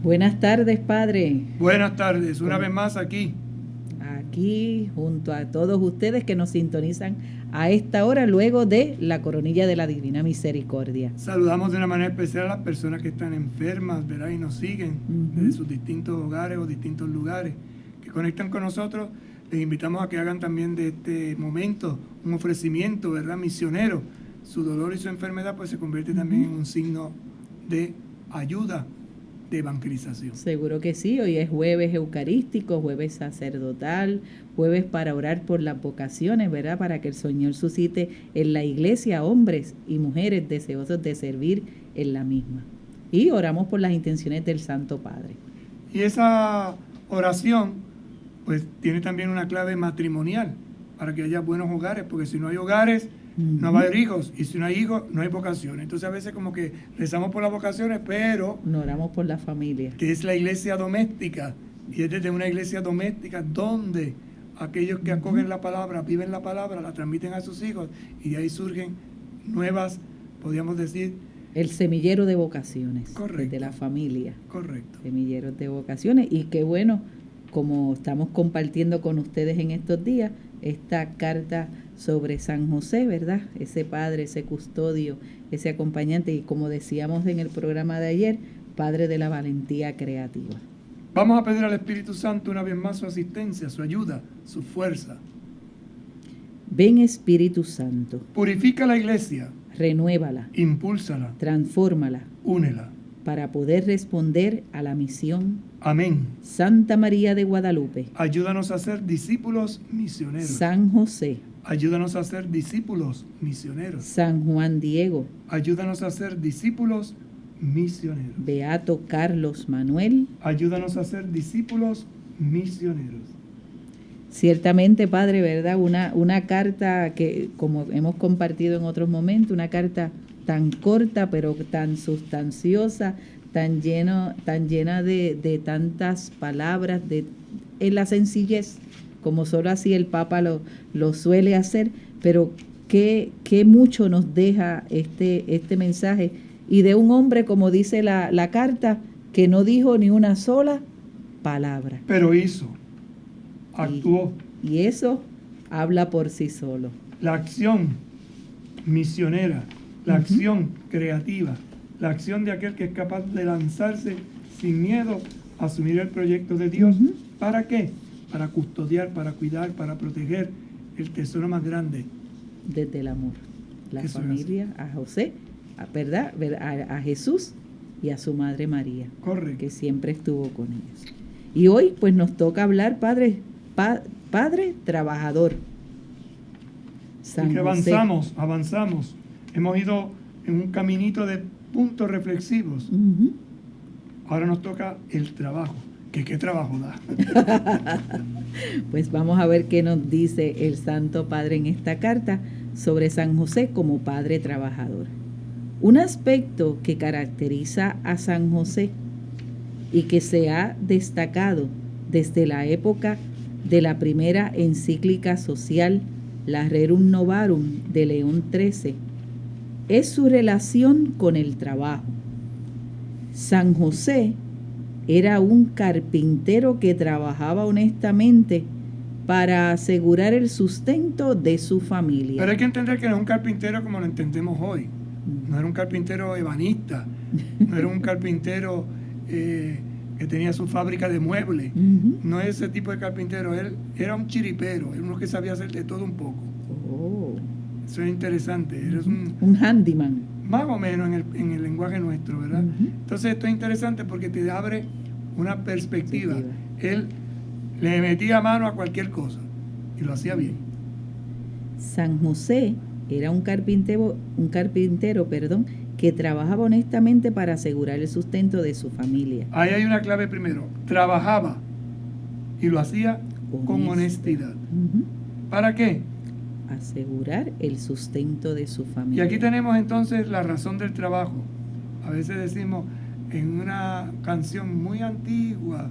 Buenas tardes, Padre. Buenas tardes, una vez más aquí. Aquí, junto a todos ustedes que nos sintonizan a esta hora, luego de la coronilla de la Divina Misericordia. Saludamos de una manera especial a las personas que están enfermas, ¿verdad? Y nos siguen desde sus distintos hogares o distintos lugares, que conectan con nosotros. Les invitamos a que hagan también de este momento un ofrecimiento, ¿verdad? Misionero. Su dolor y su enfermedad pues se convierte también en un signo de ayuda, de evangelización. Seguro que sí, hoy es jueves eucarístico, jueves sacerdotal, jueves para orar por las vocaciones, ¿verdad? Para que el Señor suscite en la iglesia hombres y mujeres deseosos de servir en la misma. Y oramos por las intenciones del Santo Padre. Y esa oración pues tiene también una clave matrimonial, para que haya buenos hogares, porque si no hay hogares, no va a haber hijos, y si no hay hijos, no hay vocaciones. Entonces a veces como que rezamos por las vocaciones, pero no oramos por la familia. Que es la iglesia doméstica, y es desde una iglesia doméstica donde aquellos que acogen la palabra, viven la palabra, la transmiten a sus hijos, y de ahí surgen nuevas, podríamos decir... El semillero de vocaciones. Correcto. Desde la familia. Correcto. Semilleros de vocaciones, y qué bueno, como estamos compartiendo con ustedes en estos días, esta carta sobre San José, ¿verdad? Ese padre, ese custodio, ese acompañante, y como decíamos en el programa de ayer, padre de la valentía creativa. Vamos a pedir al Espíritu Santo una vez más su asistencia, su ayuda, su fuerza. Ven, Espíritu Santo. Purifica la iglesia. Renuévala. Impúlsala. Transfórmala. Únela. Para poder responder a la misión. Amén. Santa María de Guadalupe. Ayúdanos a ser discípulos misioneros. San José. Ayúdanos a ser discípulos misioneros. San Juan Diego. Ayúdanos a ser discípulos misioneros. Beato Carlos Manuel. Ayúdanos a ser discípulos misioneros. Ciertamente, Padre, ¿verdad? Una carta que, como hemos compartido en otros momentos, una carta tan corta pero tan sustanciosa, tan llena de tantas palabras, en la sencillez, como solo así el Papa lo suele hacer, pero qué mucho nos deja este mensaje, y de un hombre, como dice la carta, que no dijo ni una sola palabra. Pero hizo, actuó. Y eso habla por sí solo. La acción misionera, la acción creativa, la acción de aquel que es capaz de lanzarse sin miedo a asumir el proyecto de Dios. ¿Para qué? Para custodiar, para cuidar, para proteger el tesoro más grande. Desde el amor. La familia, a José, ¿verdad? A Jesús y a su madre María. Correcto. Que siempre estuvo con ellos. Y hoy pues nos toca hablar, Padre trabajador. San José. Avanzamos. Hemos ido en un caminito de puntos reflexivos. Ahora nos toca el trabajo. ¿Qué trabajo da? Pues vamos a ver qué nos dice el Santo Padre en esta carta sobre San José como padre trabajador. Un aspecto que caracteriza a San José y que se ha destacado desde la época de la primera encíclica social, la Rerum Novarum de León XIII, es su relación con el trabajo. San José era un carpintero que trabajaba honestamente para asegurar el sustento de su familia. Pero hay que entender que no es un carpintero como lo entendemos hoy. No era un carpintero ebanista, no era un carpintero que tenía su fábrica de muebles. No es ese tipo de carpintero. Él era un chiripero, era uno que sabía hacer de todo un poco. Eso es interesante. Él es un handyman. Más o menos en el lenguaje nuestro, ¿verdad? Entonces esto es interesante porque te abre una perspectiva. Él le metía mano a cualquier cosa y lo hacía bien. San José era un carpintero, que trabajaba honestamente para asegurar el sustento de su familia. Ahí hay una clave primero. Trabajaba y lo hacía con honestidad. ¿Para qué? Asegurar el sustento de su familia. Y aquí tenemos entonces la razón del trabajo. A veces decimos en una canción muy antigua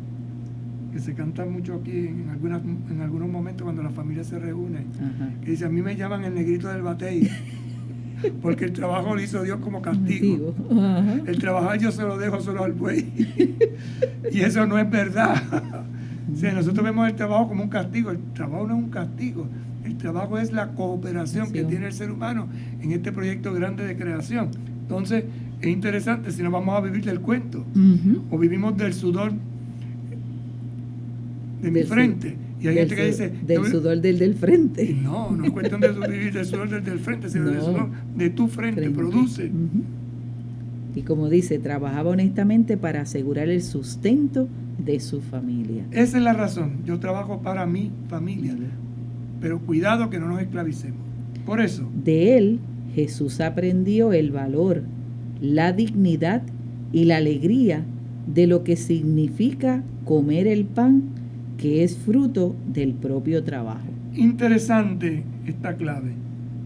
que se canta mucho aquí en algunos momentos cuando la familia se reúne, que dice: a mí me llaman el negrito del batey. porque el trabajo lo hizo Dios como castigo. Ajá. El trabajar yo se lo dejo solo al buey. Y eso no es verdad. O sea, nosotros vemos el trabajo como un castigo. El trabajo no es un castigo. El trabajo es la cooperación que tiene el ser humano en este proyecto grande de creación. Entonces, es interesante si no vamos a vivir del cuento. O vivimos del sudor de mi frente. Y hay gente que dice... Del sudor del frente. No, no es cuestión de vivir del sudor del frente, sino del sudor de tu frente. Produce. Y como dice, trabajaba honestamente para asegurar el sustento de su familia. Esa es la razón. Yo trabajo para mi familia. Pero cuidado que no nos esclavicemos. Por eso. De él, Jesús aprendió el valor, la dignidad y la alegría de lo que significa comer el pan que es fruto del propio trabajo. Interesante esta clave.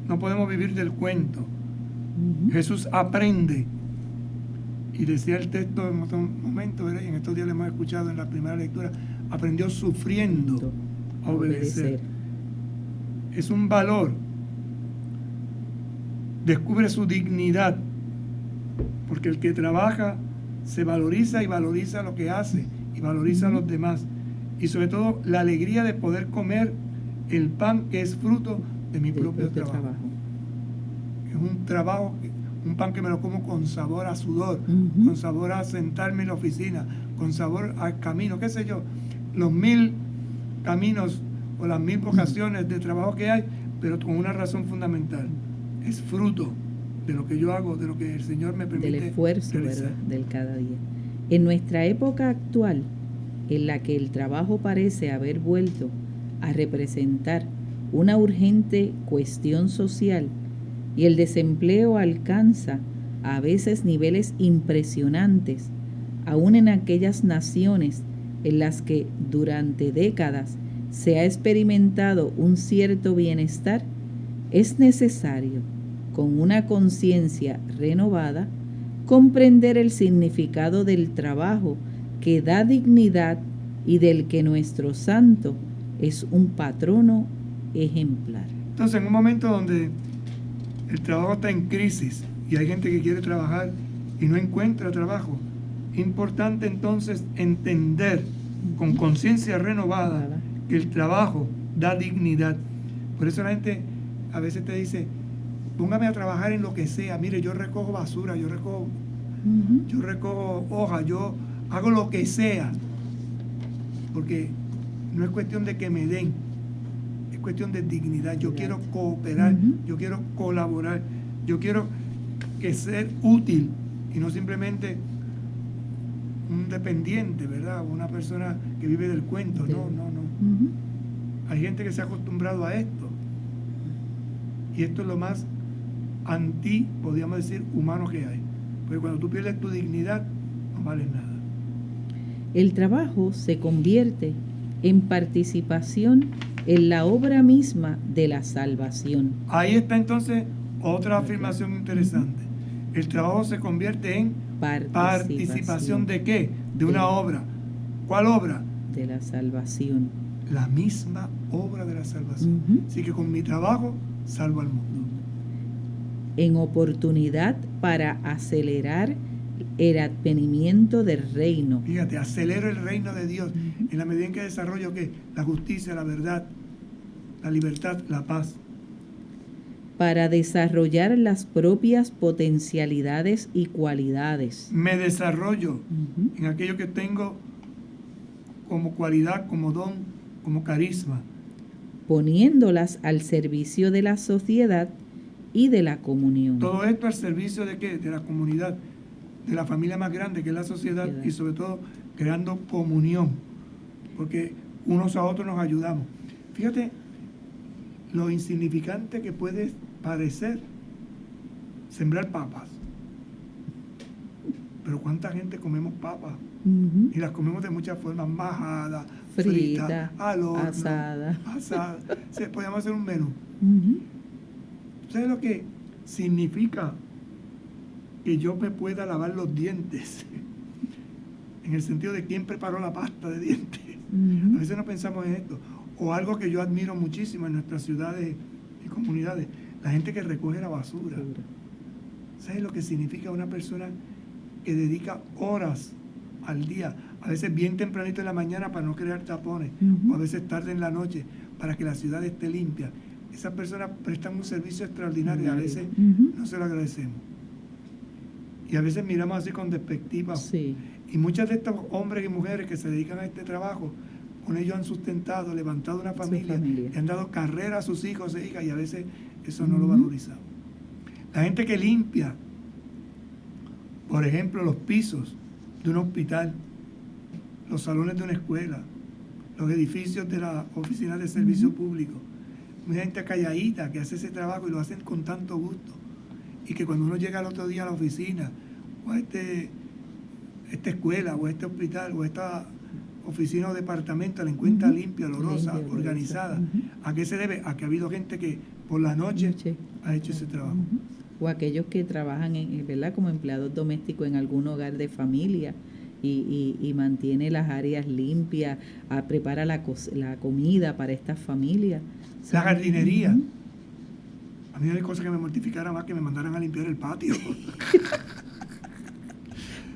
No podemos vivir del cuento. Jesús aprende. Y decía el texto en otro momento, ¿verdad? Y en estos días lo hemos escuchado en la primera lectura, aprendió sufriendo a obedecer. Es un valor. Descubre su dignidad, porque el que trabaja se valoriza y valoriza lo que hace y valoriza a los demás. Y sobre todo la alegría de poder comer el pan que es fruto de mi propio trabajo. Es un trabajo, un pan que me lo como con sabor a sudor, con sabor a sentarme en la oficina, con sabor al camino, qué sé yo, los 1000 caminos o las 1000 vocaciones de trabajo que hay, pero con una razón fundamental. Es fruto de lo que yo hago, de lo que el Señor me permite del esfuerzo, realizar. ¿verdad?, del cada día. En nuestra época actual, en la que el trabajo parece haber vuelto a representar una urgente cuestión social y el desempleo alcanza a veces niveles impresionantes, aún en aquellas naciones en las que durante décadas se ha experimentado un cierto bienestar, es necesario, con una conciencia renovada, comprender el significado del trabajo que da dignidad y del que nuestro santo es un patrono ejemplar. Entonces, en un momento donde el trabajo está en crisis y hay gente que quiere trabajar y no encuentra trabajo, es importante entonces entender con conciencia renovada que el trabajo da dignidad. Por eso la gente a veces te dice, póngame a trabajar en lo que sea. Mire, yo recojo basura, yo recojo hojas, yo hago lo que sea. Porque no es cuestión de que me den, es cuestión de dignidad. Yo quiero cooperar, yo quiero colaborar, yo quiero que ser útil y no simplemente un dependiente, ¿verdad? Una persona que vive del cuento. No. Hay gente que se ha acostumbrado a esto. Y esto es lo más podríamos decir, humano que hay. Porque cuando tú pierdes tu dignidad, no vales nada. El trabajo se convierte en participación en la obra misma de la salvación. Ahí está entonces otra afirmación interesante. El trabajo se convierte en participación ¿de qué? De una obra. ¿Cuál obra? De la salvación. La misma obra de la salvación. Así que con mi trabajo salvo al mundo. En oportunidad para acelerar el advenimiento del reino. Fíjate, acelero el reino de Dios en la medida en que desarrollo ¿qué? La justicia, la verdad, la libertad, la paz. Para desarrollar las propias potencialidades y cualidades. Me desarrollo en aquello que tengo como cualidad, como don, como carisma. Poniéndolas al servicio de la sociedad y de la comunión. Todo esto al servicio de ¿qué? De la comunidad, de la familia más grande que es la sociedad y sobre todo creando comunión, porque unos a otros nos ayudamos. Fíjate lo insignificante que puede parecer sembrar papas, pero cuánta gente comemos papas y las comemos de muchas formas, majadas, fritas, al horno, asada. Sí, podríamos hacer un menú. ¿Sabes lo que significa que yo me pueda lavar los dientes? En el sentido de quién preparó la pasta de dientes. A veces no pensamos en esto. O algo que yo admiro muchísimo en nuestras ciudades y comunidades, La gente que recoge la basura. ¿Sabes lo que significa una persona que dedica horas al día? A veces bien tempranito en la mañana para no crear tapones, o a veces tarde en la noche para que la ciudad esté limpia. Esas personas prestan un servicio extraordinario y a veces no se lo agradecemos. Y a veces miramos así con despectiva. Sí. Y muchos de estos hombres y mujeres que se dedican a este trabajo, con ellos han sustentado, levantado una familia, le han dado carrera a sus hijos e hijas y a veces eso no lo valorizamos. La gente que limpia, por ejemplo, los pisos de un hospital, los salones de una escuela, los edificios de la oficina de servicio público, mucha gente calladita que hace ese trabajo y lo hacen con tanto gusto. Y que cuando uno llega al otro día a la oficina, o a esta escuela, o a este hospital, o a esta oficina o departamento, la encuentra limpia, olorosa, organizada. ¿A qué se debe? A que ha habido gente que por la noche ha hecho ese trabajo. O aquellos que trabajan ¿verdad? Como empleados domésticos en algún hogar de familia y mantiene las áreas limpias, prepara la comida para estas familias. La jardinería. A mí hay cosas que me mortificaran más que me mandaran a limpiar el patio.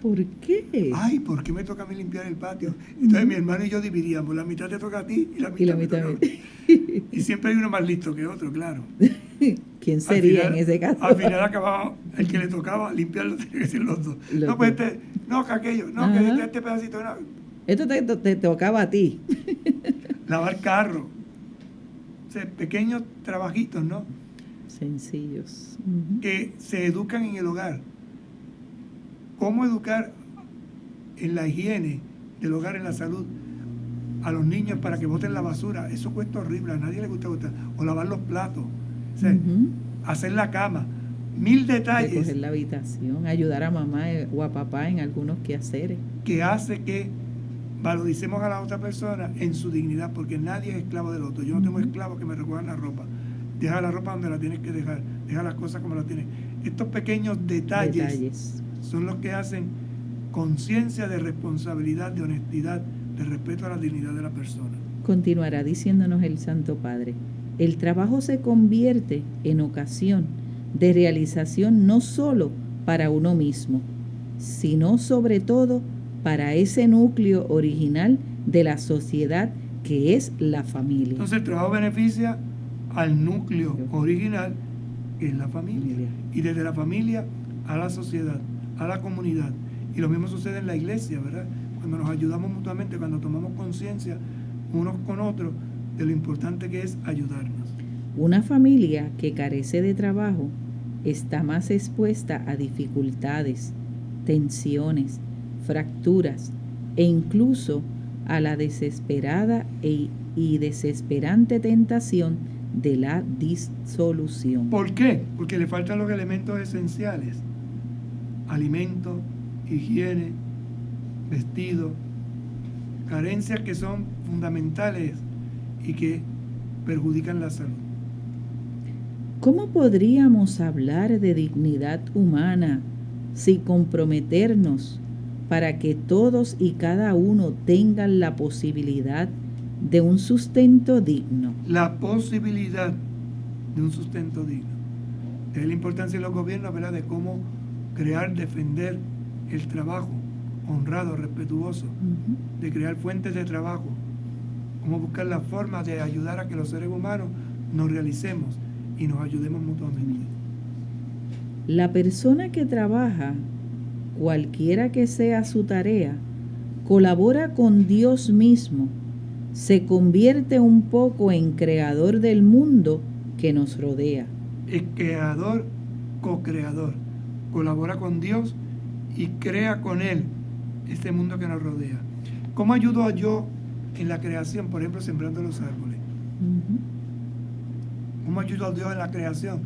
¿Por qué? Ay, ¿por qué me toca a mí limpiar el patio? Entonces mi hermano y yo dividíamos, la mitad te toca a ti y la mitad me toca a mí. Y siempre hay uno más listo que otro, claro. ¿Quién sería en ese caso? Al final acababa, el que le tocaba limpiarlo tenía que ser los dos. No, pues no, que aquello, no, que este pedacito, no. Esto te tocaba a ti. Lavar carro. O sea, pequeños trabajitos, ¿no? Sencillos. Que se educan en el hogar. ¿Cómo educar en la higiene del hogar, en la salud, a los niños para que boten la basura? Eso cuesta horrible, a nadie le gusta botar. O lavar los platos, o sea, hacer la cama. 1000 detalles. Recoger la habitación, ayudar a mamá o a papá en algunos quehaceres. Que hace que valoricemos a la otra persona en su dignidad, porque nadie es esclavo del otro. Yo no tengo esclavos que me recojan la ropa. Deja la ropa donde la tienes que dejar. Deja las cosas como las tienes. Estos pequeños detalles son los que hacen conciencia de responsabilidad, de honestidad, de respeto a la dignidad de la persona. Continuará diciéndonos el Santo Padre: el trabajo se convierte en ocasión de realización no solo para uno mismo, sino sobre todo para ese núcleo original de la sociedad que es la familia. Entonces el trabajo beneficia al núcleo original que es la familia. Y desde la familia a la sociedad, a la comunidad. Y lo mismo sucede en la iglesia, ¿verdad? Cuando nos ayudamos mutuamente, cuando tomamos conciencia unos con otros de lo importante que es ayudarnos. Una familia que carece de trabajo está más expuesta a dificultades, tensiones, fracturas e incluso a la desesperada y desesperante tentación de la disolución. ¿Por qué? Porque le faltan los elementos esenciales: alimento, higiene, vestido, carencias que son fundamentales y que perjudican la salud. ¿Cómo podríamos hablar de dignidad humana sin comprometernos para que todos y cada uno tengan la posibilidad de un sustento digno? La posibilidad de un sustento digno. Es la importancia de los gobiernos, ¿verdad?, de cómo crear, defender el trabajo honrado, respetuoso, de crear fuentes de trabajo, cómo buscar la forma de ayudar a que los seres humanos nos realicemos y nos ayudemos mutuamente. La persona que trabaja, cualquiera que sea su tarea, colabora con Dios mismo, se convierte un poco en creador del mundo que nos rodea. Es creador, co-creador, colabora con Dios y crea con Él este mundo que nos rodea. ¿Cómo ayudo yo en la creación? Por ejemplo, sembrando los árboles. ¿Cómo ayudo a Dios en la creación?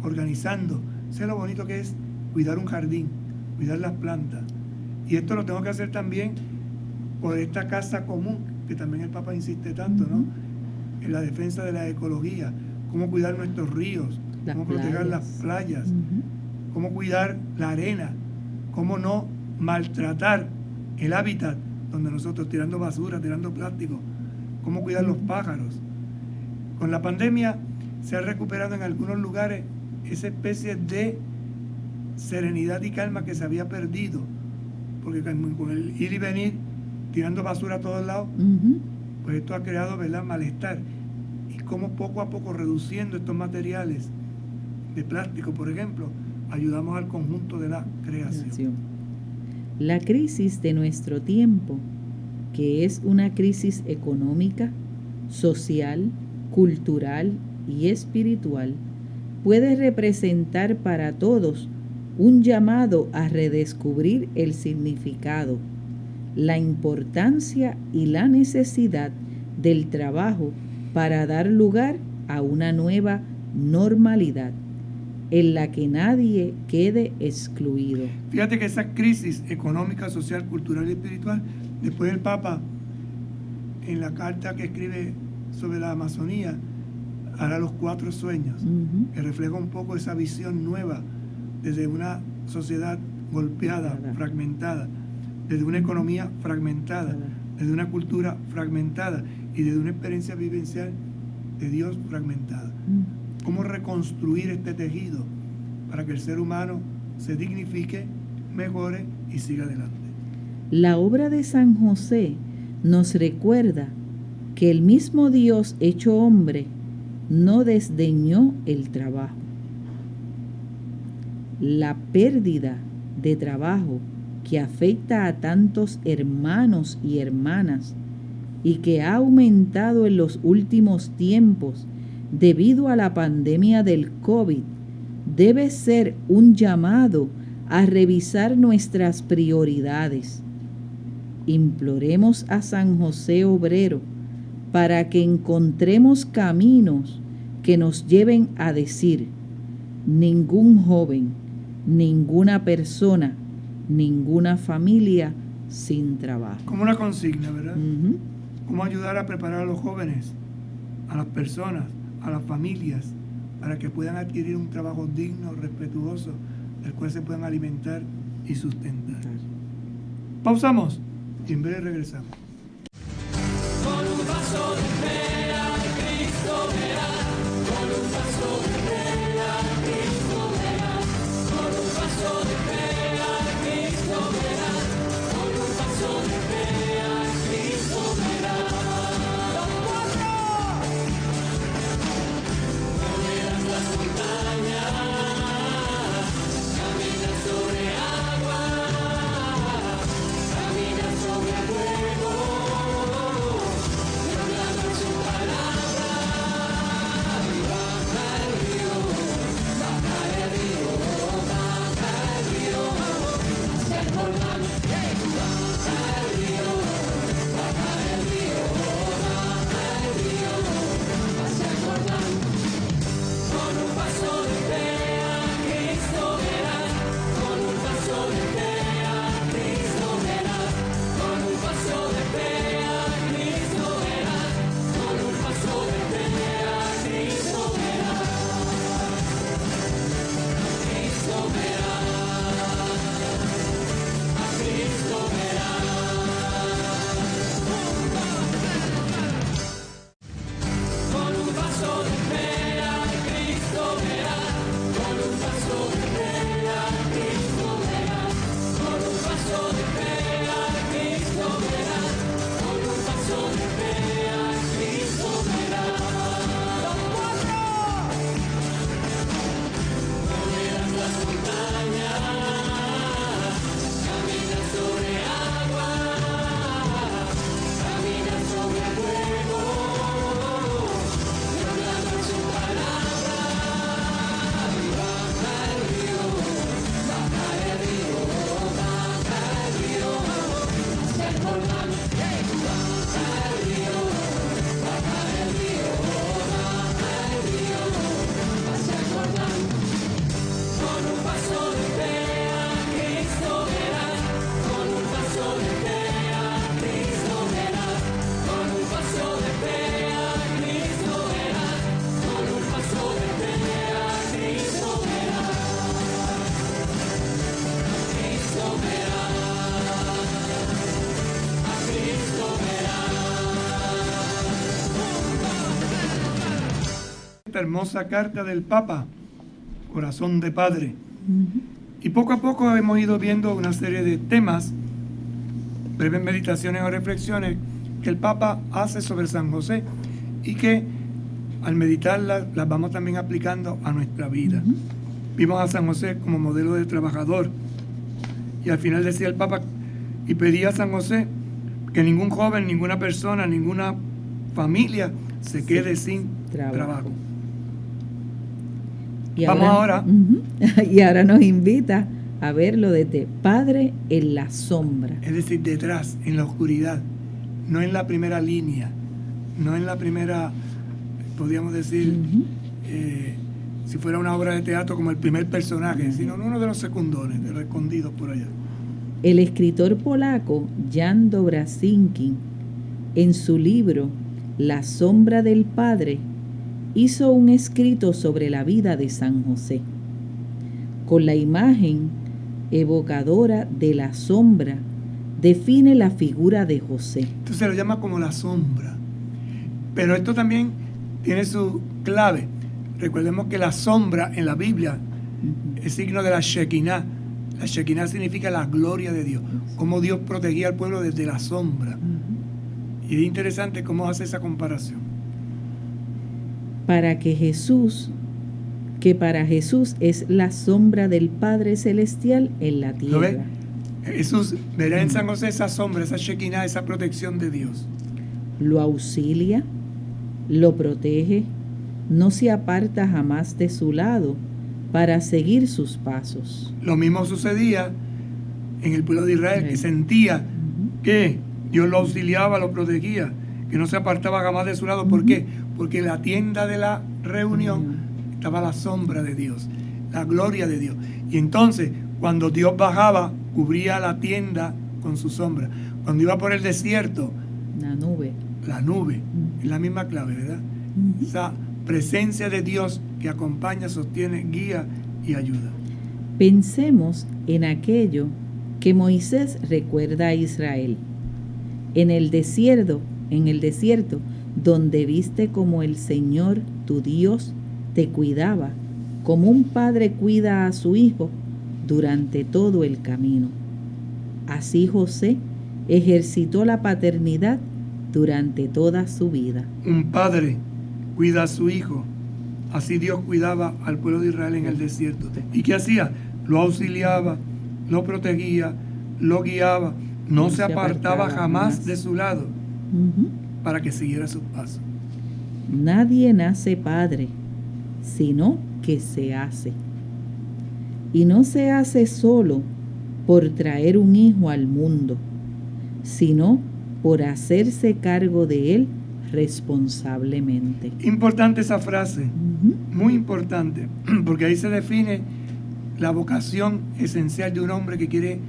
Organizando. Sé lo bonito que es cuidar un jardín, cuidar las plantas. Y esto lo tengo que hacer también por esta casa común, que también el Papa insiste tanto, ¿no? En la defensa de la ecología, cómo cuidar nuestros ríos, cómo proteger las playas, cómo cuidar la arena, cómo no maltratar el hábitat donde nosotros tirando basura, tirando plástico, cómo cuidar los pájaros. Con la pandemia se ha recuperado en algunos lugares esa especie de serenidad y calma que se había perdido, porque con el ir y venir, tirando basura a todos lados, pues esto ha creado, ¿verdad?, malestar. Y como poco a poco, reduciendo estos materiales de plástico, por ejemplo, ayudamos al conjunto de la creación. La crisis de nuestro tiempo, que es una crisis económica, social, cultural y espiritual, puede representar para todos un llamado a redescubrir el significado, la importancia y la necesidad del trabajo para dar lugar a una nueva normalidad en la que nadie quede excluido. Fíjate que esa crisis económica, social, cultural y espiritual, después el Papa, en la carta que escribe sobre la Amazonía, hará los 4 sueños, que refleja un poco esa visión nueva desde una sociedad golpeada, fragmentada, desde una economía fragmentada, desde una cultura fragmentada y desde una experiencia vivencial de Dios fragmentada. ¿Cómo reconstruir este tejido para que el ser humano se dignifique, mejore y siga adelante? La obra de San José nos recuerda que el mismo Dios hecho hombre no desdeñó el trabajo. La pérdida de trabajo que afecta a tantos hermanos y hermanas y que ha aumentado en los últimos tiempos debido a la pandemia del COVID, debe ser un llamado a revisar nuestras prioridades. Imploremos a San José Obrero para que encontremos caminos que nos lleven a decir: ningún joven, ninguna persona, ninguna familia sin trabajo. Como una consigna, ¿verdad? Cómo ayudar a preparar a los jóvenes, a las personas, a las familias, para que puedan adquirir un trabajo digno, respetuoso, del cual se puedan alimentar y sustentar. Pausamos y en breve regresamos. Con un paso de fe a Cristo verás, con un paso de fe a Cristo verás, con un paso de fe a Cristo verás, con un paso de fe a Cristo verás. ¡Los 4! Moverás las montañas, caminas sobre agua, caminas sobre fuego. esta hermosa carta del Papa, Corazón de Padre. Ujú. Y poco a poco hemos ido viendo una serie de temas, breves meditaciones o reflexiones que el Papa hace sobre San José y que al meditarlas las vamos también aplicando a nuestra vida. Ujú. Vimos a San José como modelo de trabajador y al final decía el Papa y pedía a San José que ningún joven, ninguna persona, ninguna familia se quede sin trabajo. Y Vamos ahora. Ujú. Y ahora nos invita a verlo desde Padre en la sombra. Es decir, detrás, en la oscuridad, no en la primera línea, no en la primera, podríamos decir, Ujú. si fuera una obra de teatro como el primer personaje, sino en uno de los secundones, de los escondidos por allá. El escritor polaco Jan Dobrazinski, en su libro La sombra del Padre, hizo un escrito sobre la vida de San José, con la imagen evocadora de la sombra, define la figura de José. Entonces se lo llama como la sombra. Pero esto también tiene su clave. Recordemos que la sombra en la Biblia Ujú. es signo de la Shekinah. La Shekinah significa la gloria de Dios. Cómo Dios protegía al pueblo desde la sombra. Ujú. Y es interesante cómo hace esa comparación. Para Jesús es la sombra del Padre Celestial en la ¿Lo ve? tierra. Jesús verá en San José esa sombra, esa Shekinah, esa protección de Dios. Lo auxilia, lo protege, no se aparta jamás de su lado para seguir sus pasos. Lo mismo sucedía en el pueblo de Israel, que Sí. sentía Ujú. que Dios lo auxiliaba, lo protegía, que no se apartaba jamás de su lado. ¿Por qué? Porque en la tienda de la reunión estaba la sombra de Dios, la gloria de Dios. Y entonces, cuando Dios bajaba, cubría la tienda con su sombra. Cuando iba por el desierto, La nube. la nube, Ujú. es la misma clave, ¿verdad? Ujú. Esa presencia de Dios que acompaña, sostiene, guía y ayuda. Pensemos en aquello que Moisés recuerda a Israel. En el desierto, donde viste como el Señor, tu Dios, te cuidaba, como un padre cuida a su hijo durante todo el camino. Así José ejercitó la paternidad durante toda su vida. Un padre cuida a su hijo. Así Dios cuidaba al pueblo de Israel en el desierto. ¿Y qué hacía? Lo auxiliaba, lo protegía, lo guiaba. No se apartaba jamás de su lado Ujú. para que siguiera sus pasos. Nadie nace padre, sino que se hace. Y no se hace solo por traer un hijo al mundo, sino por hacerse cargo de él responsablemente. Importante esa frase, Ujú. muy importante, porque ahí se define la vocación esencial de un hombre que quiere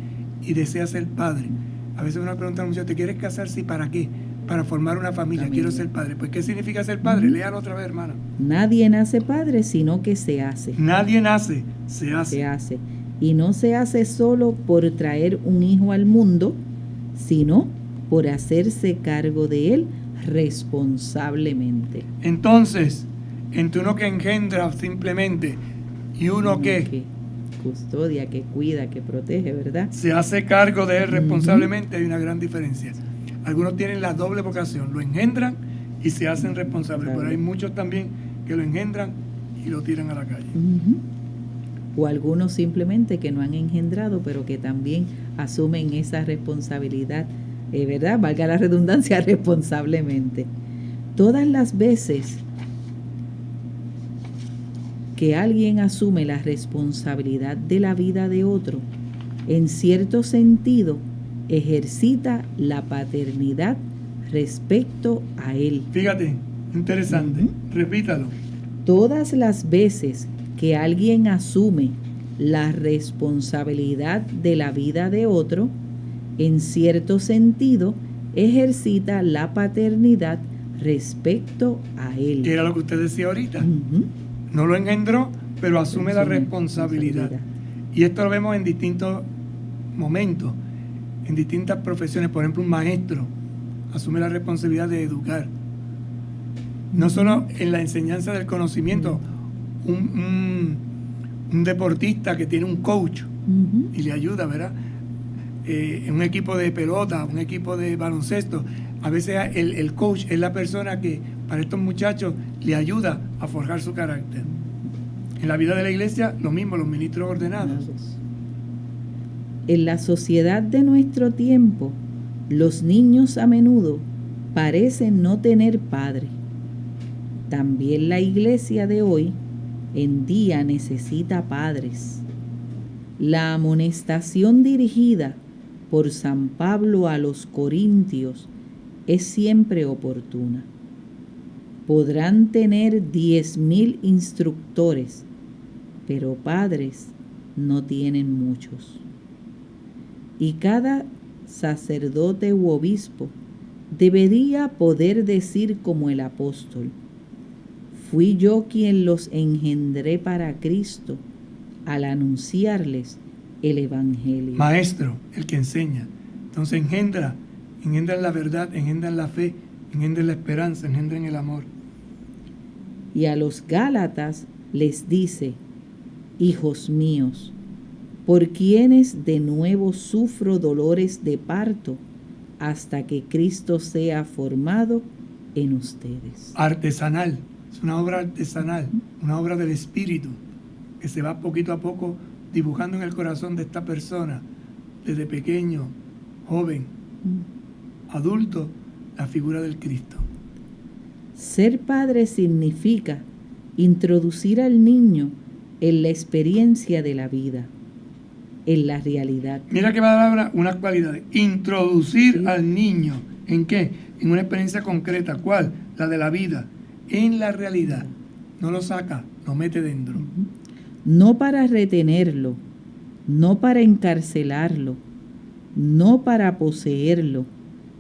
y desea ser padre. A veces uno pregunta a un muchacho, ¿te quieres casar? Sí, ¿para qué? Para formar una familia. Quiero ser padre. Pues, ¿qué significa ser padre? Ujú. Léalo otra vez, hermano. Nadie nace padre, sino que se hace. Nadie nace, se hace. Se hace. Y no se hace solo por traer un hijo al mundo, sino por hacerse cargo de él responsablemente. Entonces, entre uno que engendra simplemente y uno que custodia, que cuida, que protege, ¿verdad? se hace cargo de él Ujú. responsablemente, hay una gran diferencia. Algunos tienen la doble vocación, lo engendran y se hacen responsables, pero hay muchos también que lo engendran y lo tiran a la calle. Ujú. O algunos simplemente que no han engendrado, pero que también asumen esa responsabilidad, ¿verdad? Valga la redundancia, responsablemente. Todas las veces que alguien asume la responsabilidad de la vida de otro, en cierto sentido, ejercita la paternidad respecto a él. Fíjate, interesante, Ujú. repítalo. Todas las veces que alguien asume la responsabilidad de la vida de otro, en cierto sentido, ejercita la paternidad respecto a él. Que era lo que usted decía ahorita. Ujú. No lo engendró, pero asume la Asume responsabilidad. Y esto lo vemos en distintos momentos, en distintas profesiones. Por ejemplo, un maestro asume la responsabilidad de educar. No solo en la enseñanza del conocimiento. Un deportista que tiene un coach y le ayuda, ¿verdad? Un equipo de pelota, un equipo de baloncesto, a veces el coach es la persona que para estos muchachos le ayuda a forjar su carácter. En la vida de la iglesia, lo mismo, los ministros ordenados. En la sociedad de nuestro tiempo, los niños a menudo parecen no tener padre. También la iglesia de hoy en día necesita padres. La amonestación dirigida por San Pablo a los Corintios es siempre oportuna. Podrán tener 10,000 instructores, pero padres no tienen muchos. Y cada sacerdote u obispo debería poder decir como el apóstol: fui yo quien los engendré para Cristo al anunciarles el Evangelio. Maestro, el que enseña. Entonces engendra la verdad, engendra la fe, engendra la esperanza, engendra el amor. Y a los Gálatas les dice: hijos míos, por quienes de nuevo sufro dolores de parto hasta que Cristo sea formado en ustedes. Artesanal, es una obra artesanal, una obra del Espíritu, que se va poquito a poco dibujando en el corazón de esta persona, desde pequeño, joven, adulto, la figura del Cristo. Ser padre significa introducir al niño en la experiencia de la vida, en la realidad. Mira que va a dar unas cualidades. Introducir al niño, ¿en qué? En una experiencia concreta. ¿Cuál? La de la vida, en la realidad. No lo saca, lo mete dentro. No para retenerlo, no para encarcelarlo, no para poseerlo,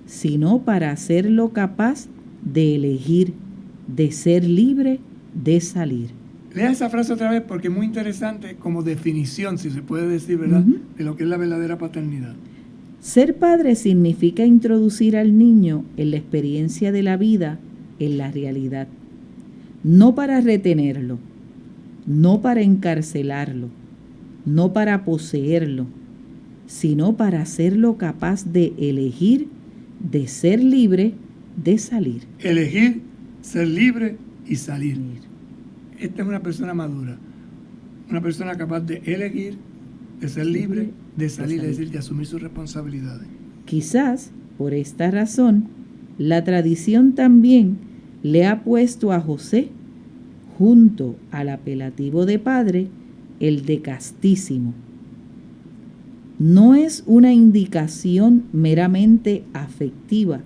sino para hacerlo capaz de elegir, de ser libre, de salir. Lea esa frase otra vez porque es muy interesante como definición, si se puede decir, ¿verdad?, de lo que es la verdadera paternidad. Ser padre significa introducir al niño en la experiencia de la vida, en la realidad. No para retenerlo, no para encarcelarlo, no para poseerlo, sino para hacerlo capaz de elegir, de ser libre, de salir. Elegir, ser libre y salir. Esta es una persona madura, una persona capaz de elegir, de ser libre, de salir, es decir, de asumir sus responsabilidades. Quizás, por esta razón, la tradición también le ha puesto a José, junto al apelativo de padre, el de castísimo. No es una indicación meramente afectiva,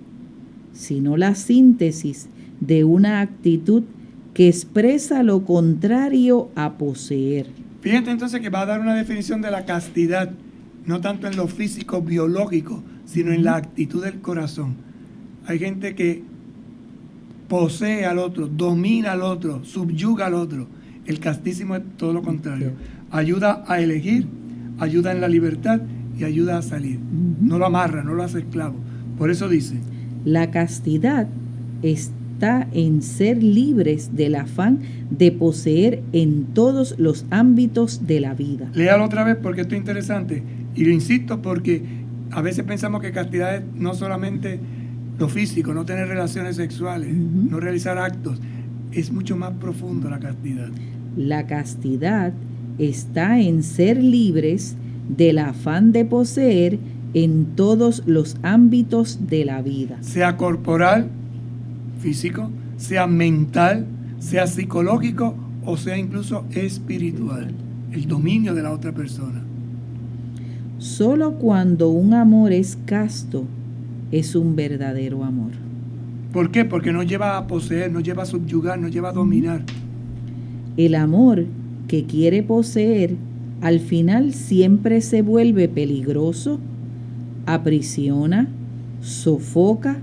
sino la síntesis de una actitud que expresa lo contrario a poseer. Fíjate entonces que va a dar una definición de la castidad, no tanto en lo físico, biológico, sino en la actitud del corazón. Hay gente que posee al otro, domina al otro, subyuga al otro. El castísimo es todo lo contrario. Ayuda a elegir, ayuda en la libertad y ayuda a salir. No lo amarra, no lo hace esclavo. Por eso dice: la castidad está en ser libres del afán de poseer en todos los ámbitos de la vida. Léalo otra vez porque esto es interesante. Y lo insisto porque a veces pensamos que castidad es no solamente lo físico, no tener relaciones sexuales, no realizar actos. Es mucho más profundo la castidad. La castidad está en ser libres del afán de poseer en todos los ámbitos de la vida. Sea corporal, físico, sea mental, sea psicológico o sea incluso espiritual. El dominio de la otra persona. Solo cuando un amor es casto es un verdadero amor. ¿Por qué? Porque no lleva a poseer, no lleva a subyugar, no lleva a dominar. El amor que quiere poseer al final siempre se vuelve peligroso, aprisiona, sofoca,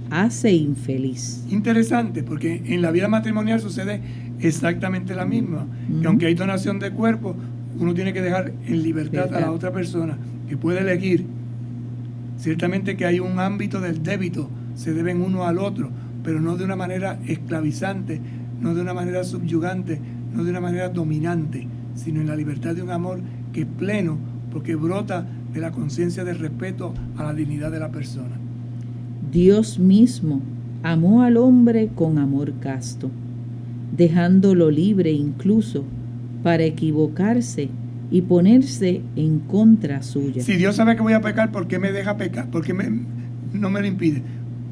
hace infeliz. Interesante, porque en la vida matrimonial sucede exactamente la misma. Que aunque hay donación de cuerpo, uno tiene que dejar en libertad a la otra persona, que puede elegir. Ciertamente que hay un ámbito del débito, se deben uno al otro, pero no de una manera esclavizante, no de una manera subyugante, no de una manera dominante, sino en la libertad de un amor que es pleno, porque brota de la conciencia del respeto a la dignidad de la persona. Dios mismo amó al hombre con amor casto, dejándolo libre incluso para equivocarse y ponerse en contra suya. Si Dios sabe que voy a pecar, ¿por qué me deja pecar? ¿Por qué no me lo impide?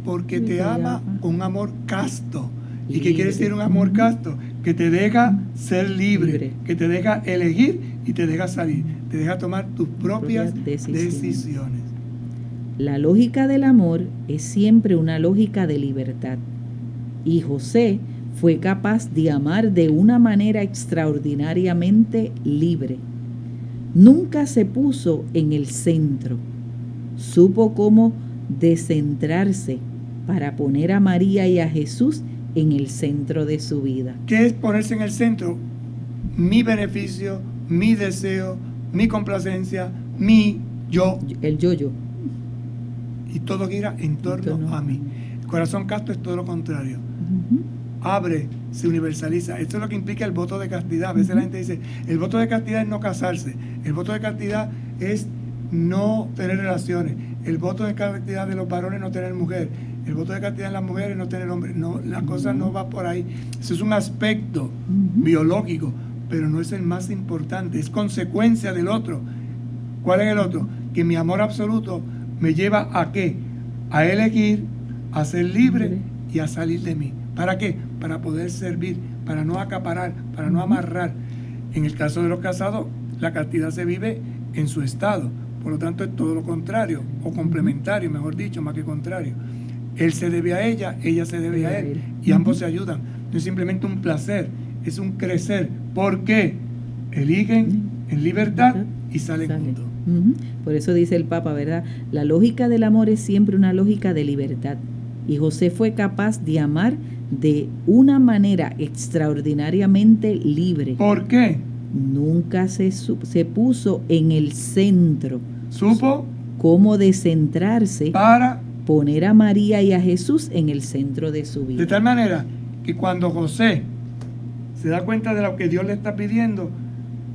Porque te ama con un amor casto. ¿Y qué quiere decir un amor casto? Que te deja ser libre, que te deja elegir y te deja salir, te deja tomar tus propias decisiones. La lógica del amor es siempre una lógica de libertad. Y José fue capaz de amar de una manera extraordinariamente libre. Nunca se puso en el centro. Supo cómo descentrarse para poner a María y a Jesús en el centro de su vida. ¿Qué es ponerse en el centro? Mi beneficio, mi deseo, mi complacencia, mi yo. El yo-yo. Y todo gira en torno a mí. El corazón casto es todo lo contrario. Abre, se universaliza. Esto es lo que implica el voto de castidad. A veces la gente dice, el voto de castidad es no casarse. El voto de castidad es no tener relaciones. El voto de castidad de los varones es no tener mujer. El voto de castidad de las mujeres es no tener hombre. No, la cosa no va por ahí. Eso es un aspecto biológico, pero no es el más importante. Es consecuencia del otro. ¿Cuál es el otro? Que mi amor absoluto me lleva a ¿qué? A elegir, a ser libre y a salir de mí. ¿Para qué? Para poder servir, para no acaparar, para no amarrar. En el caso de los casados, la castidad se vive en su estado. Por lo tanto, es todo lo contrario, o complementario, mejor dicho, más que contrario. Él se debe a ella se debe a él. Y ambos se ayudan. No es simplemente un placer, es un crecer. ¿Por qué? Eligen en libertad y salen juntos. Por eso dice el Papa, ¿verdad? La lógica del amor es siempre una lógica de libertad. Y José fue capaz de amar de una manera extraordinariamente libre. ¿Por qué? Nunca se puso en el centro. Supo cómo descentrarse para poner a María y a Jesús en el centro de su vida. De tal manera que cuando José se da cuenta de lo que Dios le está pidiendo,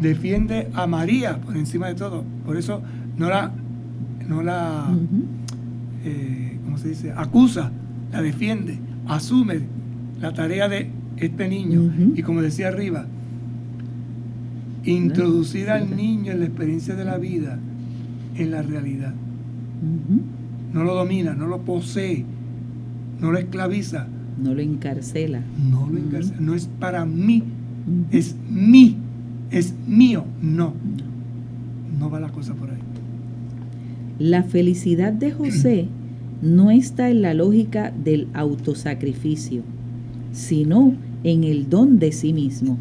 defiende a María por encima de todo. Por eso no la ¿cómo se dice? Acusa, la defiende, asume la tarea de este niño. Y como decía arriba, introducir al niño en la experiencia de la vida, en la realidad. No lo domina, no lo posee, no lo esclaviza. No lo encarcela. No lo encarcela. No es para mí, es mí, es mío. No va la cosa por ahí. La felicidad de José no está en la lógica del autosacrificio, sino en el don de sí mismo.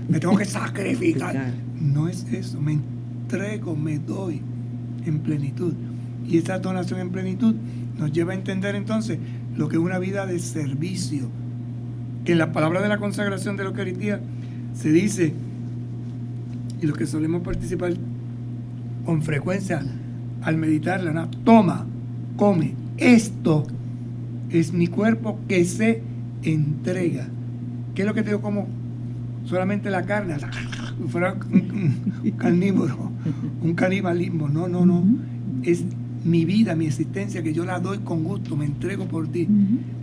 Me tengo que sacrificar. No es eso, me entrego, me doy en plenitud. Y esa donación en plenitud nos lleva a entender entonces lo que es una vida de servicio. Que en la palabra de la consagración de la Eucaristía se dice, y los que solemos participar con frecuencia al meditarla, ¿no? Toma, come, esto es mi cuerpo que se entrega. ¿Qué es lo que te digo? Como solamente la carne, fuera un carnívoro, un canibalismo. No. Es mi vida, mi existencia, que yo la doy con gusto, me entrego por ti.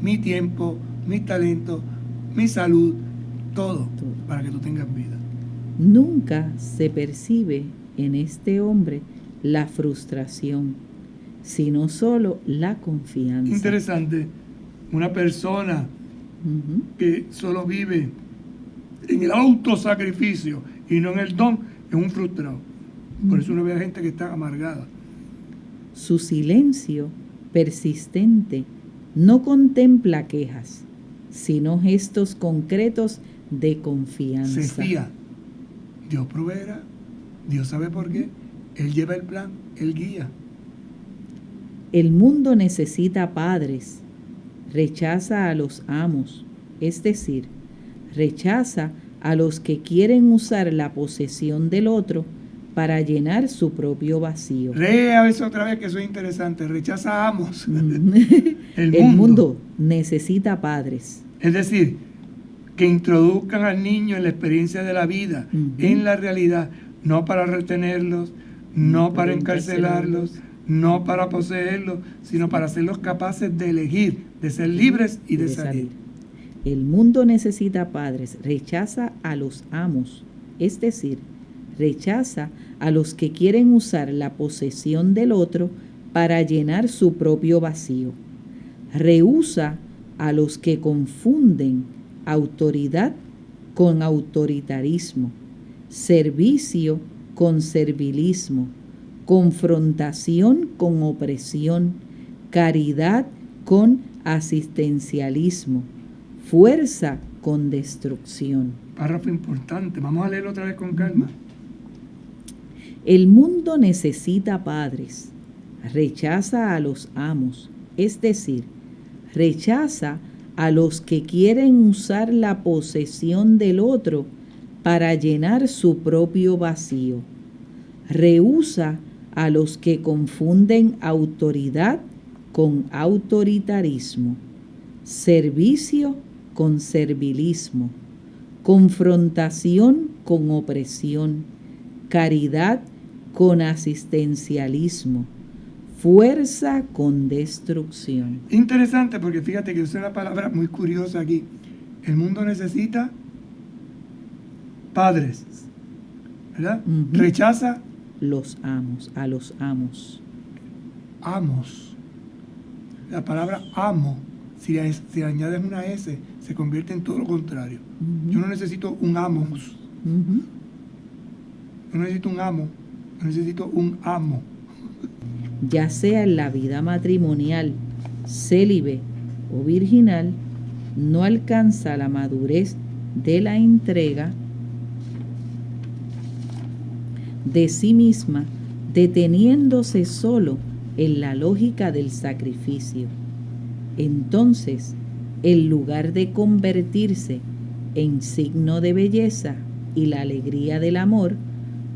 Mi tiempo, mis talentos, mi salud, todo para que tú tengas vida. Nunca se percibe en este hombre la frustración, sino solo la confianza. Interesante, una persona que solo vive en el autosacrificio y no en el don, es un frustrado. Por eso uno ve a gente que está amargada. Su silencio persistente no contempla quejas, sino gestos concretos de confianza. Se fía. Dios proveerá, Dios sabe por qué, Él lleva el plan, Él guía. El mundo necesita padres, rechaza a los amos, es decir, rechaza a los que quieren usar la posesión del otro para llenar su propio vacío. Lea eso otra vez, que eso es interesante. Rechaza amos. El mundo necesita padres. Es decir, que introduzcan al niño en la experiencia de la vida, en la realidad, no para retenerlos, no para encarcelarlos, no para poseerlos, sino para hacerlos capaces de elegir, de ser libres y de salir. El mundo necesita padres, rechaza a los amos, es decir, rechaza a los que quieren usar la posesión del otro para llenar su propio vacío. Rehúsa a los que confunden autoridad con autoritarismo, servicio con servilismo, confrontación con opresión, caridad con asistencialismo, fuerza con destrucción. Párrafo importante, vamos a leerlo otra vez con calma. El mundo necesita padres, rechaza a los amos, es decir, rechaza a los que quieren usar la posesión del otro para llenar su propio vacío. Rehúsa a los que confunden autoridad con autoritarismo, servicio con servilismo, confrontación con opresión, caridad con asistencialismo, fuerza con destrucción. Interesante, porque fíjate que usa una palabra muy curiosa aquí. El mundo necesita padres, ¿verdad? Rechaza los amos, a los amos. Amos. La palabra amo, si le añades una S, se convierte en todo lo contrario. Yo no necesito un amos. No necesito un amo, yo necesito un amo. Ya sea en la vida matrimonial, célibe o virginal, no alcanza la madurez de la entrega de sí misma, deteniéndose solo en la lógica del sacrificio. Entonces, en lugar de convertirse en signo de belleza y la alegría del amor,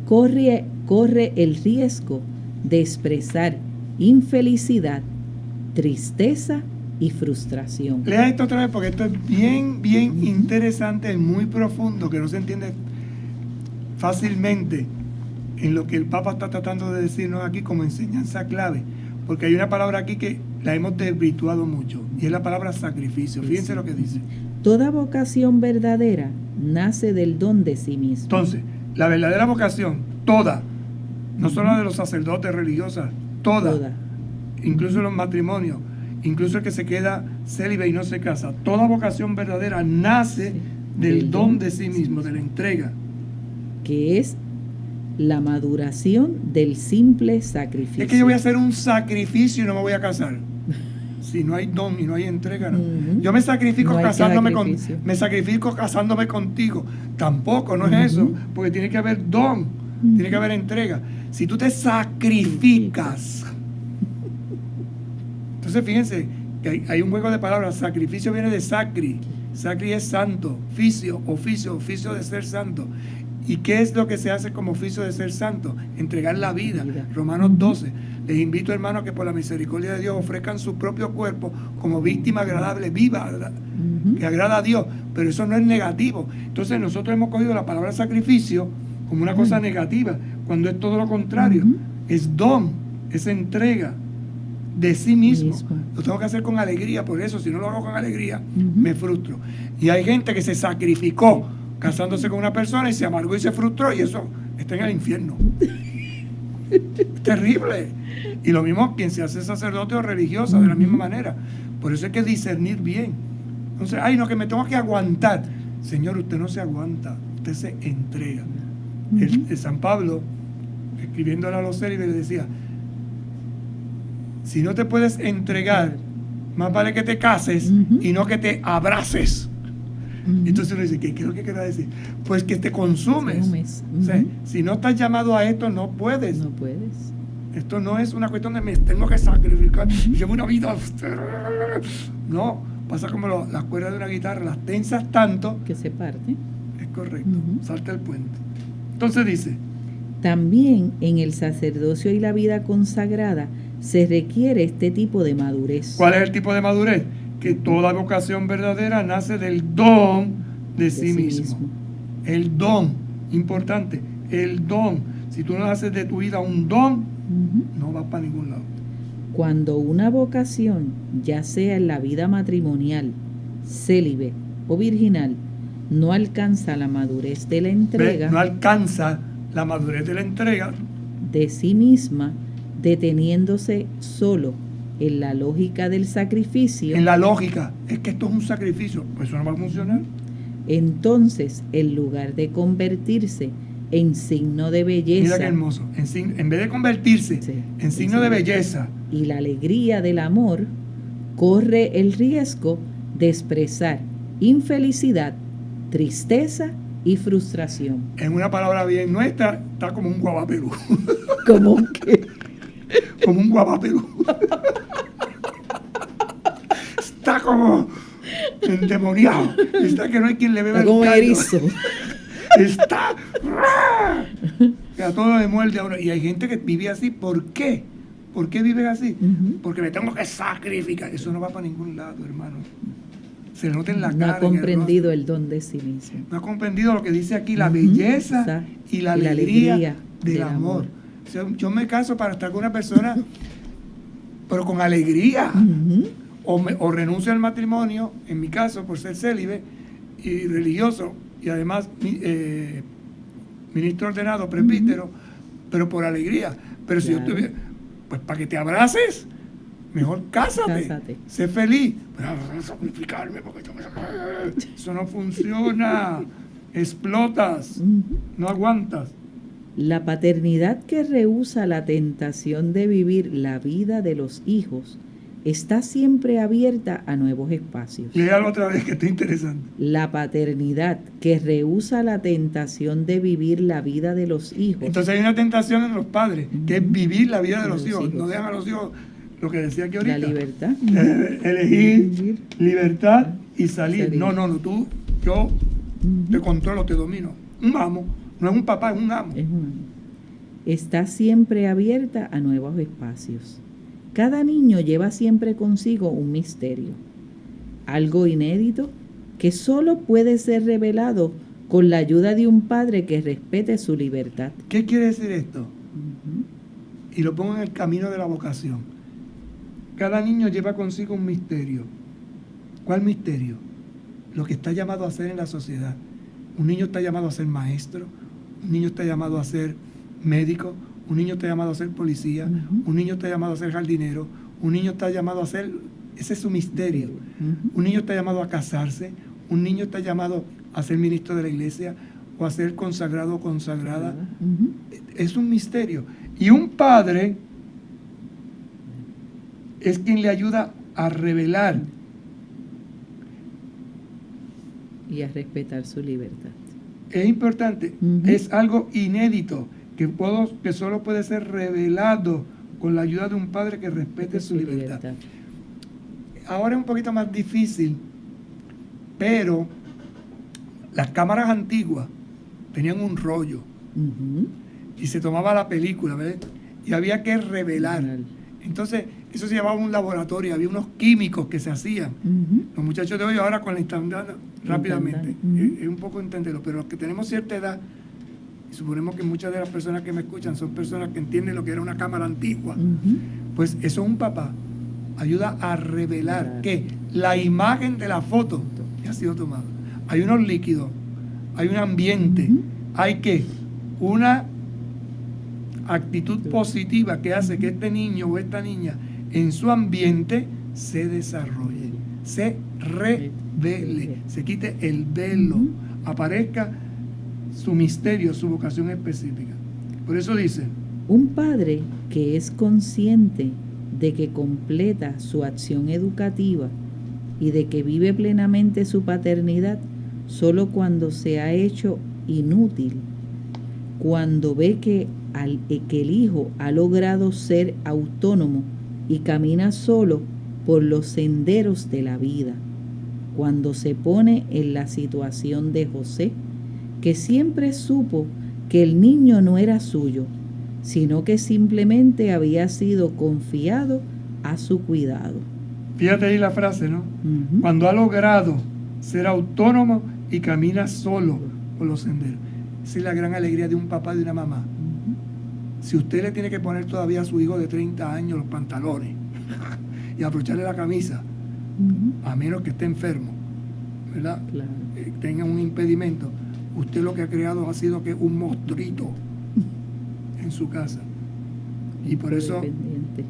corre el riesgo de expresar infelicidad, tristeza y frustración. Lea esto otra vez porque esto es bien interesante, es muy profundo, que no se entiende fácilmente en lo que el Papa está tratando de decirnos aquí como enseñanza clave, porque hay una palabra aquí que la hemos desvirtuado mucho y es la palabra sacrificio. Fíjense lo que dice. Toda vocación verdadera nace del don de sí mismo. Entonces, la verdadera vocación, toda, no solo la de los sacerdotes religiosas, toda, incluso los matrimonios, incluso el que se queda célibe y no se casa, toda vocación verdadera nace del don de sí mismo, de la entrega. Que es la maduración del simple sacrificio. Es que yo voy a hacer un sacrificio y no me voy a casar. Si no hay don y no hay entrega, no. Yo me sacrifico me sacrifico casándome contigo. Tampoco, no es eso, porque tiene que haber don, tiene que haber entrega. Si tú te sacrificas, entonces fíjense que hay un juego de palabras. Sacrificio viene de sacri. Sacri es santo, oficio de ser santo. ¿Y qué es lo que se hace como oficio de ser santo? Entregar la vida. Romanos 12. Les invito, hermanos, que por la misericordia de Dios ofrezcan su propio cuerpo como víctima agradable, viva, que agrada a Dios. Pero eso no es negativo. Entonces nosotros hemos cogido la palabra sacrificio como una cosa negativa, cuando es todo lo contrario. Es don, es entrega de sí mismo. Lo tengo que hacer con alegría, por eso si no lo hago con alegría, me frustro. Y hay gente que se sacrificó casándose con una persona y se amargó y se frustró, y eso está en el infierno. Es terrible. Y lo mismo quien se hace sacerdote o religiosa, de la misma manera. Por eso hay que discernir bien. Entonces, ay, no, que me tengo que aguantar. Señor, usted no se aguanta, usted se entrega. El San Pablo, escribiéndole a los célibes, le decía: si no te puedes entregar, más vale que te cases y no que te abraces. Entonces uno dice, ¿qué es lo que quiere decir? Pues que te consumes. O sea, si no estás llamado a esto, no puedes. No puedes. Esto no es una cuestión de me tengo que sacrificar, llevo una vida. No, pasa como las cuerdas de una guitarra, las tensas tanto que se parte. Es correcto, salta el puente. Entonces dice: También en el sacerdocio y la vida consagrada se requiere este tipo de madurez. ¿Cuál es el tipo de madurez? Que toda vocación verdadera nace del don de sí mismo. El don, importante, el don. Si tú no haces de tu vida un don, no vas para ningún lado. Cuando una vocación, ya sea en la vida matrimonial, célibe o virginal, no alcanza la madurez de la entrega, No alcanza la madurez de la entrega de sí misma, deteniéndose solo en la lógica del sacrificio, en la lógica, es que esto es un sacrificio, pues eso no va a funcionar. entonces, en lugar de convertirse en signo de belleza, Mira qué hermoso. En vez de convertirse en signo de belleza y la alegría del amor, corre el riesgo de expresar infelicidad, tristeza y frustración. en una palabra bien nuestra, está como un guavapelú. Como que Como un guavapelú. Está como endemoniado. Está que no hay quien le beba está como el caldo. erizo. Está. Que a todo le muerde ahora. Y hay gente que vive así. ¿Por qué? ¿Por qué viven así? Porque me tengo que sacrificar. Eso no va para ningún lado, hermano. Se le nota en la No cara. ha en el comprendido rostro. el don de sí mismo. No ha comprendido lo que dice aquí, la belleza y la alegría del amor. O sea, yo me caso para estar con una persona, pero con alegría. O renuncio al matrimonio, en mi caso, por ser célibe y religioso, y además ministro ordenado, presbítero, pero por alegría. Pero si yo estuviera, pues para que te abraces, mejor cásate. Sé feliz. Pero voy a sacrificarme porque eso no funciona. Explotas, no aguantas. La paternidad que rehúsa la tentación de vivir la vida de los hijos está siempre abierta a nuevos espacios. Léalo otra vez, que está interesante. La paternidad que rehúsa la tentación de vivir la vida de los hijos. Entonces hay una tentación en los padres, que es vivir la vida de los hijos. No dejan a los hijos, lo que decía aquí ahorita. La libertad. Elegir, libertad y salir. No, yo te controlo, te domino. Un amo, no es un papá, es un amo. Es un amo. Está siempre abierta a nuevos espacios. Cada niño lleva siempre consigo un misterio, algo inédito que solo puede ser revelado con la ayuda de un padre que respete su libertad. ¿Qué quiere decir esto? Y lo pongo en el camino de la vocación. Cada niño lleva consigo un misterio. ¿Cuál misterio? Lo que está llamado a ser en la sociedad. Un niño está llamado a ser maestro, un niño está llamado a ser médico, un niño está llamado a ser policía, un niño está llamado a ser jardinero, un niño está llamado a ser, ese es su misterio. Un niño está llamado a casarse, un niño está llamado a ser ministro de la iglesia o a ser consagrado o consagrada. Es un misterio. Y un padre es quien le ayuda a revelar Y a respetar su libertad. Es importante, es algo inédito que solo puede ser revelado con la ayuda de un padre que respete su libertad. Ahora es un poquito más difícil, pero las cámaras antiguas tenían un rollo y se tomaba la película, ¿ves? Y había que revelar. Entonces, eso se llevaba a un laboratorio, había unos químicos que se hacían. Los muchachos de hoy ahora con la instantánea rápidamente. Es un poco entenderlo, pero los que tenemos cierta edad, y suponemos que muchas de las personas que me escuchan son personas que entienden lo que era una cámara antigua, pues eso es un papá. Ayuda a revelar que la imagen de la foto que ha sido tomada. Hay unos líquidos, hay un ambiente, hay que una actitud positiva que hace que este niño o esta niña en su ambiente se desarrolle, se revele, se quite el velo, aparezca su misterio, su vocación específica. Por eso dice: un padre que es consciente de que completa su acción educativa y de que vive plenamente su paternidad solo cuando se ha hecho inútil, cuando ve que el hijo ha logrado ser autónomo y camina solo por los senderos de la vida, cuando se pone en la situación de José, que siempre supo que el niño no era suyo, sino que simplemente había sido confiado a su cuidado. Fíjate ahí la frase, ¿no? Ujú. Cuando ha logrado ser autónomo y camina solo por los senderos. Esa es la gran alegría de un papá y de una mamá. Ujú. Si usted le tiene que poner todavía a su hijo de 30 años los pantalones y abrocharle la camisa, Ujú. a menos que esté enfermo, ¿verdad? Claro. Tenga un impedimento, usted lo que ha creado ha sido que un monstruito en su casa. Y por eso Dependiente.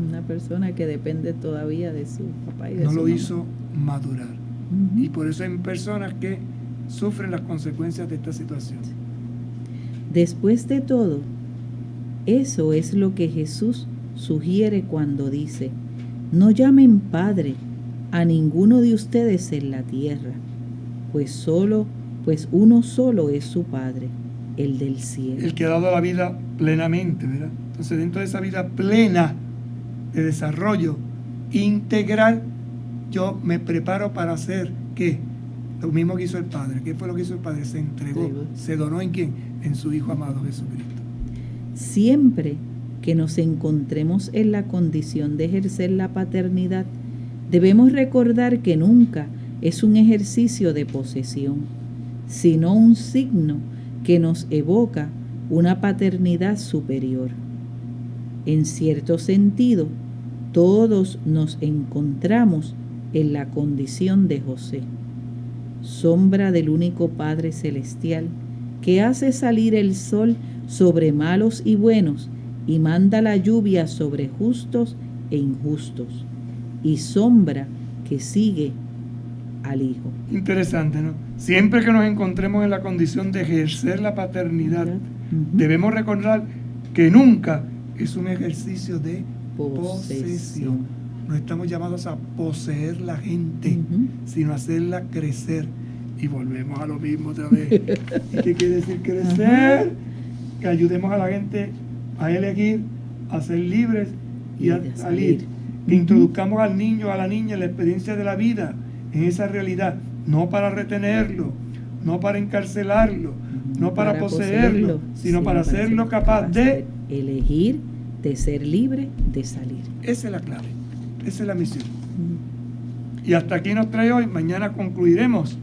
Una persona que depende todavía de su papá y de no su lo mamá. hizo madurar. Ujú. Y por eso hay personas que sufren las consecuencias de esta situación. Después de todo, eso es lo que Jesús sugiere cuando dice: no llamen Padre a ninguno de ustedes en la tierra, pues uno solo es su Padre, el del cielo. El que ha dado la vida plenamente, ¿verdad? Entonces, dentro de esa vida plena de desarrollo integral, yo me preparo para hacer, ¿qué? Lo mismo que hizo el Padre. ¿Qué fue lo que hizo el Padre? Se entregó. ¿Se donó en quién? En su Hijo amado Jesucristo. Siempre que nos encontremos en la condición de ejercer la paternidad, debemos recordar que nunca es un ejercicio de posesión, sino un signo que nos evoca una paternidad superior. En cierto sentido, todos nos encontramos en la condición de José, sombra del único Padre Celestial, que hace salir el sol sobre malos y buenos y manda la lluvia sobre justos e injustos, y sombra que sigue al Hijo. Interesante, ¿no? Siempre que nos encontremos en la condición de ejercer la paternidad, Ujú. debemos recordar que nunca es un ejercicio de posesión. Posesión. No estamos llamados a poseer la gente, Ujú. sino a hacerla crecer. Y volvemos a lo mismo otra vez. ¿Y qué quiere decir crecer? Que ayudemos a la gente a elegir, a ser libres y a de salir. salir. Que Ujú. introduzcamos al niño, a la niña en la experiencia de la vida, en esa realidad, no para retenerlo, no para encarcelarlo, no para poseerlo, sino para hacerlo capaz de... elegir, de ser libre, de salir. Esa es la clave, esa es la misión. Ujú. Y hasta aquí nos trae hoy. Mañana concluiremos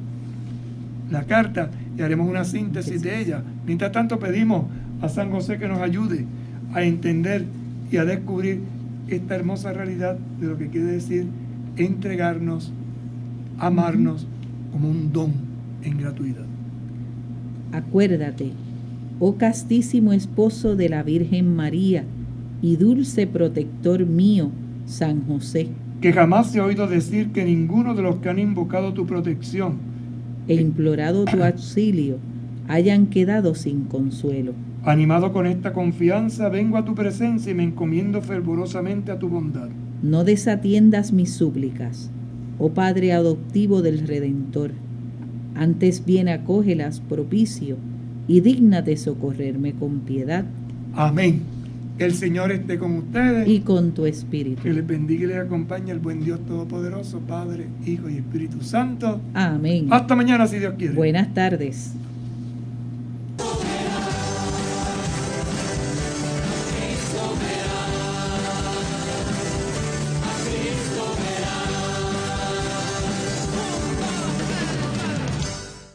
la carta y haremos una síntesis de ella. Mientras tanto, pedimos a San José que nos ayude a entender y a descubrir esta hermosa realidad de lo que quiere decir entregarnos, amarnos como un don en gratuidad. Acuérdate, oh castísimo esposo de la Virgen María y dulce protector mío, San José, Que jamás se ha oído decir que ninguno de los que han invocado tu protección e implorado tu auxilio hayan quedado sin consuelo. animado con esta confianza, vengo a tu presencia y me encomiendo fervorosamente a tu bondad. No desatiendas mis súplicas, oh Padre adoptivo del Redentor. Antes bien acógelas propicio y dígnate socorrerme con piedad Amén. El Señor esté con ustedes. y con tu espíritu. Que les bendiga y les acompañe el buen Dios Todopoderoso, Padre, Hijo y Espíritu Santo. Amén. Hasta mañana, si Dios quiere. Buenas tardes.